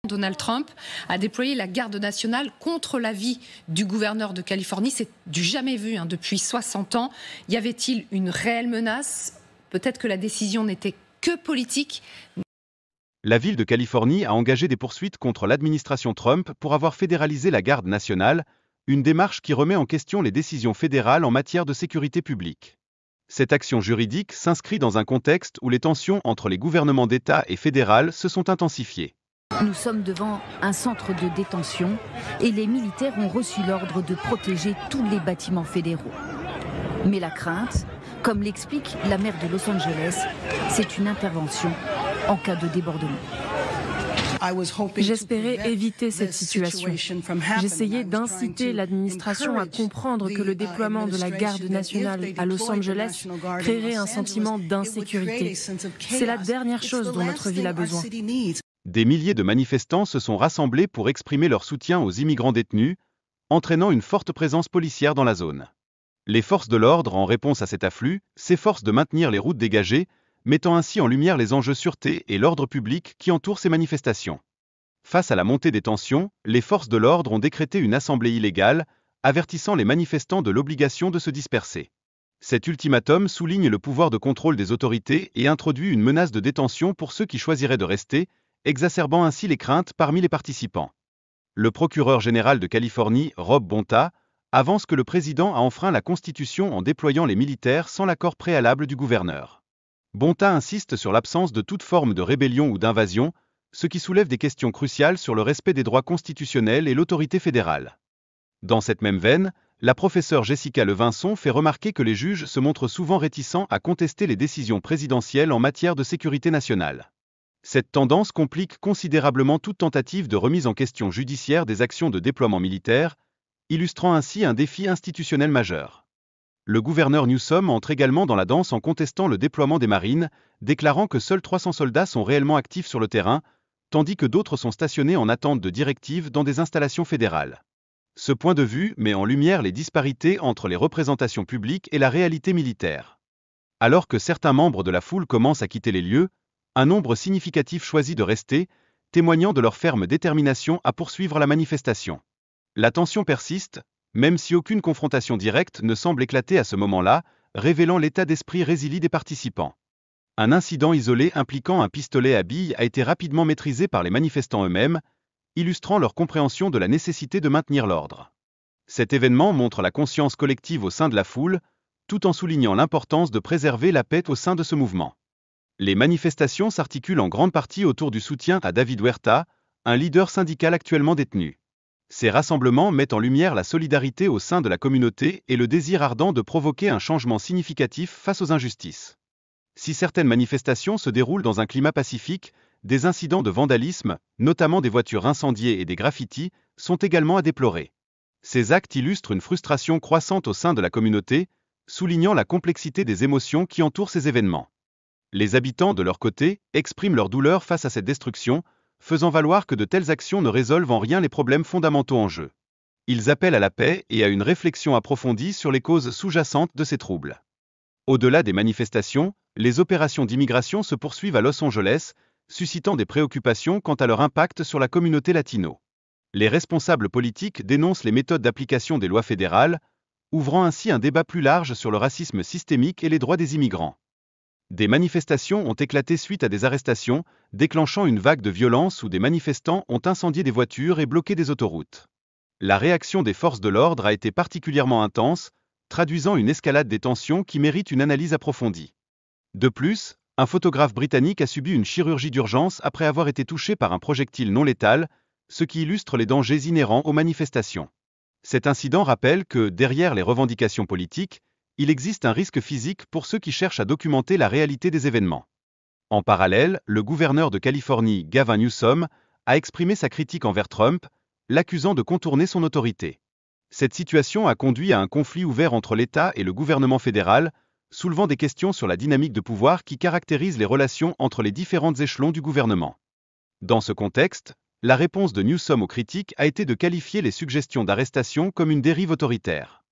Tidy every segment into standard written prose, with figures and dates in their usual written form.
Donald Trump a déployé la garde nationale contre l'avis du gouverneur de Californie. C'est du jamais vu depuis 60 ans. Y avait-il une réelle menace? Peut-être que la décision n'était que politique. La ville de Californie a engagé des poursuites contre l'administration Trump pour avoir fédéralisé la garde nationale, une démarche qui remet en question les décisions fédérales en matière de sécurité publique. Cette action juridique s'inscrit dans un contexte où les tensions entre les gouvernements d'État et fédéral se sont intensifiées. Nous sommes devant un centre de détention et les militaires ont reçu l'ordre de protéger tous les bâtiments fédéraux. Mais la crainte, comme l'explique la maire de Los Angeles, c'est une intervention en cas de débordement. J'espérais éviter cette situation. J'essayais d'inciter l'administration à comprendre que le déploiement de la garde nationale à Los Angeles créerait un sentiment d'insécurité. C'est la dernière chose dont notre ville a besoin. Des milliers de manifestants se sont rassemblés pour exprimer leur soutien aux immigrants détenus, entraînant une forte présence policière dans la zone. Les forces de l'ordre, en réponse à cet afflux, s'efforcent de maintenir les routes dégagées, mettant ainsi en lumière les enjeux sûreté et l'ordre public qui entourent ces manifestations. Face à la montée des tensions, les forces de l'ordre ont décrété une assemblée illégale, avertissant les manifestants de l'obligation de se disperser. Cet ultimatum souligne le pouvoir de contrôle des autorités et introduit une menace de détention pour ceux qui choisiraient de rester, exacerbant ainsi les craintes parmi les participants. Le procureur général de Californie, Rob Bonta, avance que le président a enfreint la Constitution en déployant les militaires sans l'accord préalable du gouverneur. Bonta insiste sur l'absence de toute forme de rébellion ou d'invasion, ce qui soulève des questions cruciales sur le respect des droits constitutionnels et l'autorité fédérale. Dans cette même veine, la professeure Jessica Levinson fait remarquer que les juges se montrent souvent réticents à contester les décisions présidentielles en matière de sécurité nationale. Cette tendance complique considérablement toute tentative de remise en question judiciaire des actions de déploiement militaire, illustrant ainsi un défi institutionnel majeur. Le gouverneur Newsom entre également dans la danse en contestant le déploiement des marines, déclarant que seuls 300 soldats sont réellement actifs sur le terrain, tandis que d'autres sont stationnés en attente de directives dans des installations fédérales. Ce point de vue met en lumière les disparités entre les représentations publiques et la réalité militaire. Alors que certains membres de la foule commencent à quitter les lieux, un nombre significatif choisit de rester, témoignant de leur ferme détermination à poursuivre la manifestation. La tension persiste, même si aucune confrontation directe ne semble éclater à ce moment-là, révélant l'état d'esprit résili des participants. Un incident isolé impliquant un pistolet à billes a été rapidement maîtrisé par les manifestants eux-mêmes, illustrant leur compréhension de la nécessité de maintenir l'ordre. Cet événement montre la conscience collective au sein de la foule, tout en soulignant l'importance de préserver la paix au sein de ce mouvement. Les manifestations s'articulent en grande partie autour du soutien à David Huerta, un leader syndical actuellement détenu. Ces rassemblements mettent en lumière la solidarité au sein de la communauté et le désir ardent de provoquer un changement significatif face aux injustices. Si certaines manifestations se déroulent dans un climat pacifique, des incidents de vandalisme, notamment des voitures incendiées et des graffitis, sont également à déplorer. Ces actes illustrent une frustration croissante au sein de la communauté, soulignant la complexité des émotions qui entourent ces événements. Les habitants, de leur côté, expriment leur douleur face à cette destruction, faisant valoir que de telles actions ne résolvent en rien les problèmes fondamentaux en jeu. Ils appellent à la paix et à une réflexion approfondie sur les causes sous-jacentes de ces troubles. Au-delà des manifestations, les opérations d'immigration se poursuivent à Los Angeles, suscitant des préoccupations quant à leur impact sur la communauté latino. Les responsables politiques dénoncent les méthodes d'application des lois fédérales, ouvrant ainsi un débat plus large sur le racisme systémique et les droits des immigrants. Des manifestations ont éclaté suite à des arrestations, déclenchant une vague de violence où des manifestants ont incendié des voitures et bloqué des autoroutes. La réaction des forces de l'ordre a été particulièrement intense, traduisant une escalade des tensions qui mérite une analyse approfondie. De plus, un photographe britannique a subi une chirurgie d'urgence après avoir été touché par un projectile non létal, ce qui illustre les dangers inhérents aux manifestations. Cet incident rappelle que, derrière les revendications politiques, il existe un risque physique pour ceux qui cherchent à documenter la réalité des événements. En parallèle, le gouverneur de Californie, Gavin Newsom, a exprimé sa critique envers Trump, l'accusant de contourner son autorité. Cette situation a conduit à un conflit ouvert entre l'État et le gouvernement fédéral, soulevant des questions sur la dynamique de pouvoir qui caractérise les relations entre les différents échelons du gouvernement. Dans ce contexte, la réponse de Newsom aux critiques a été de qualifier les suggestions d'arrestation comme une dérive autoritaire.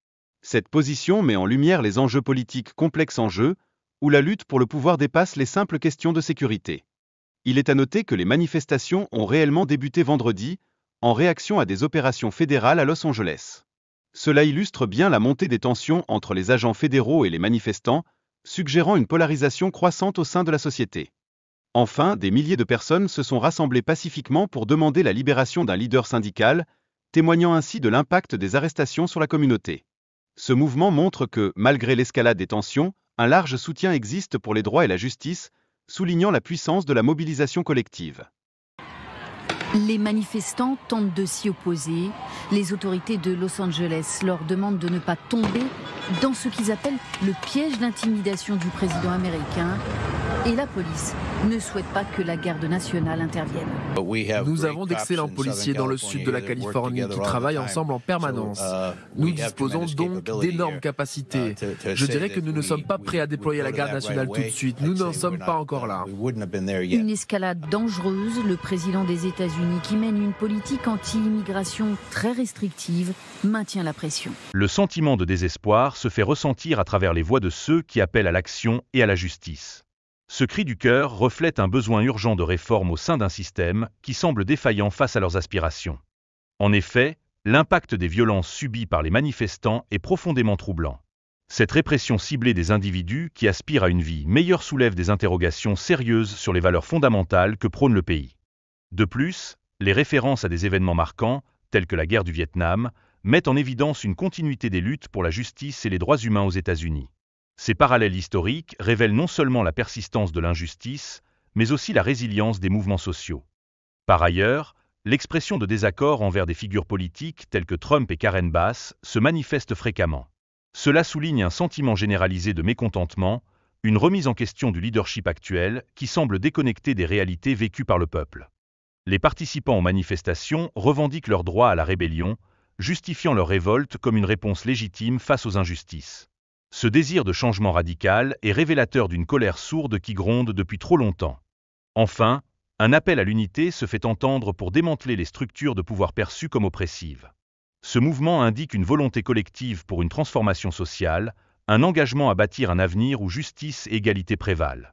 Cette position met en lumière les enjeux politiques complexes en jeu, où la lutte pour le pouvoir dépasse les simples questions de sécurité. Il est à noter que les manifestations ont réellement débuté vendredi, en réaction à des opérations fédérales à Los Angeles. Cela illustre bien la montée des tensions entre les agents fédéraux et les manifestants, suggérant une polarisation croissante au sein de la société. Enfin, des milliers de personnes se sont rassemblées pacifiquement pour demander la libération d'un leader syndical, témoignant ainsi de l'impact des arrestations sur la communauté. Ce mouvement montre que, malgré l'escalade des tensions, un large soutien existe pour les droits et la justice, soulignant la puissance de la mobilisation collective. Les manifestants tentent de s'y opposer. Les autorités de Los Angeles leur demandent de ne pas tomber dans ce qu'ils appellent le piège d'intimidation du président américain. Et la police ne souhaite pas que la garde nationale intervienne. Nous avons d'excellents policiers dans le sud de la Californie qui travaillent ensemble en permanence. Nous disposons donc d'énormes capacités. Je dirais que nous ne sommes pas prêts à déployer la garde nationale tout de suite. Nous n'en sommes pas encore là. Une escalade dangereuse. Le président des États-Unis, qui mène une politique anti-immigration très restrictive, maintient la pression. Le sentiment de désespoir se fait ressentir à travers les voix de ceux qui appellent à l'action et à la justice. Ce cri du cœur reflète un besoin urgent de réforme au sein d'un système qui semble défaillant face à leurs aspirations. En effet, l'impact des violences subies par les manifestants est profondément troublant. Cette répression ciblée des individus qui aspirent à une vie meilleure soulève des interrogations sérieuses sur les valeurs fondamentales que prône le pays. De plus, les références à des événements marquants, tels que la guerre du Vietnam, mettent en évidence une continuité des luttes pour la justice et les droits humains aux États-Unis. Ces parallèles historiques révèlent non seulement la persistance de l'injustice, mais aussi la résilience des mouvements sociaux. Par ailleurs, l'expression de désaccord envers des figures politiques telles que Trump et Karen Bass se manifeste fréquemment. Cela souligne un sentiment généralisé de mécontentement, une remise en question du leadership actuel qui semble déconnecté des réalités vécues par le peuple. Les participants aux manifestations revendiquent leur droit à la rébellion, justifiant leur révolte comme une réponse légitime face aux injustices. Ce désir de changement radical est révélateur d'une colère sourde qui gronde depuis trop longtemps. Enfin, un appel à l'unité se fait entendre pour démanteler les structures de pouvoir perçues comme oppressives. Ce mouvement indique une volonté collective pour une transformation sociale, un engagement à bâtir un avenir où justice et égalité prévalent.